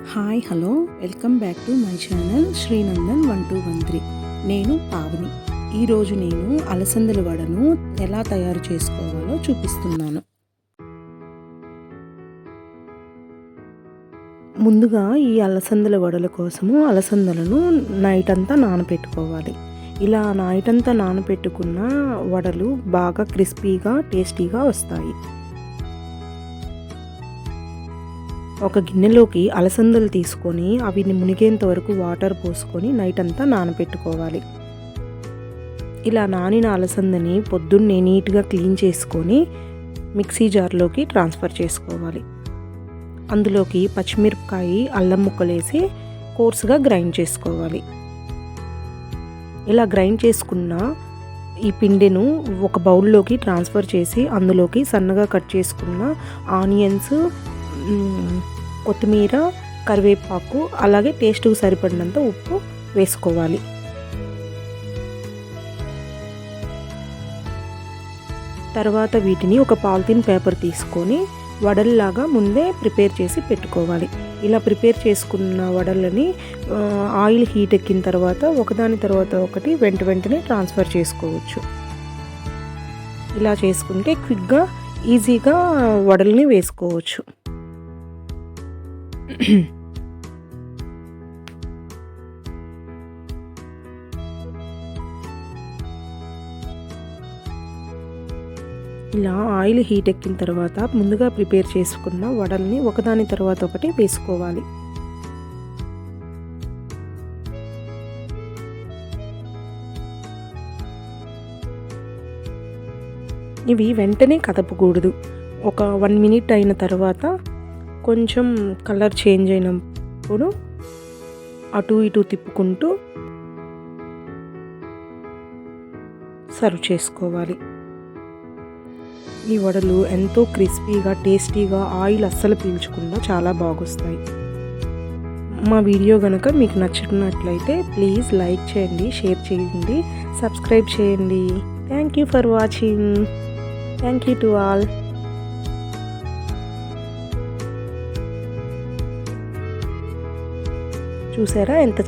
Hi hello welcome back to my channel Srinandan 1213. నేను పావని. ఈరోజు నేను అలసందల వడను ఎలా తయారు చేసుకోవాలో చూపిస్తున్నాను. ముందుగా ఈ అలసందల వడల కోసము అలసందలను నైట్ అంతా నానబెట్టుకోవాలి. ఇలా నైట్ అంతా నానబెట్టుకున్న వడలు బాగా క్రిస్పీగా టేస్టీగా వస్తాయి. ఒక గిన్నెలోకి అలసందలు తీసుకొని అవి మునిగేంత వరకు వాటర్ పోసుకొని నైట్ అంతా నానబెట్టుకోవాలి. ఇలా నానిన అలసందని పొద్దున్నే నీట్గా క్లీన్ చేసుకొని మిక్సీ జార్లోకి ట్రాన్స్ఫర్ చేసుకోవాలి. అందులోకి పచ్చిమిరపకాయ అల్లం ముక్కలేసి కోర్సుగా గ్రైండ్ చేసుకోవాలి. ఇలా గ్రైండ్ చేసుకున్న ఈ పిండిను ఒక బౌల్లోకి ట్రాన్స్ఫర్ చేసి అందులోకి సన్నగా కట్ చేసుకున్న ఆనియన్స్, కొత్తిమీర, కరివేపాకు, అలాగే టేస్ట్కి సరిపడినంత ఉప్పు వేసుకోవాలి. తర్వాత వీటిని ఒక పాలిథిన్ పేపర్ తీసుకొని వడల్లాగా ముందే ప్రిపేర్ చేసి పెట్టుకోవాలి. ఇలా ప్రిపేర్ చేసుకున్న వడలని ఆయిల్ హీట్ ఎక్కిన తర్వాత ఒకదాని తర్వాత ఒకటి వెంటనే ట్రాన్స్ఫర్ చేసుకోవచ్చు. ఇలా చేసుకుంటే క్విక్గా ఈజీగా వడల్ని వేసుకోవచ్చు. ఇలా ఆయిల్ హీట్ ఎక్కిన తర్వాత ముందుగా ప్రిపేర్ చేసుకున్న వడల్ని ఒకదాని తర్వాత ఒకటి వేసుకోవాలి. ఇవి వెంటనే కదపకూడదు. ఒక 1 మినిట్ అయిన తర్వాత కొంచెం కలర్ చేంజ్ అయినప్పుడు అటు ఇటు తిప్పుకుంటూ సర్వ్ చేసుకోవాలి. ఈ వడలు ఎంతో క్రిస్పీగా టేస్టీగా ఆయిల్ అస్సలు పీల్చకుండా చాలా బాగొస్తాయి. మా వీడియో కనుక మీకు నచ్చినట్లయితే ప్లీజ్ లైక్ చేయండి, షేర్ చేయండి, సబ్స్క్రైబ్ చేయండి. Thank you for watching. Thank you to all. చూసారా ఎంత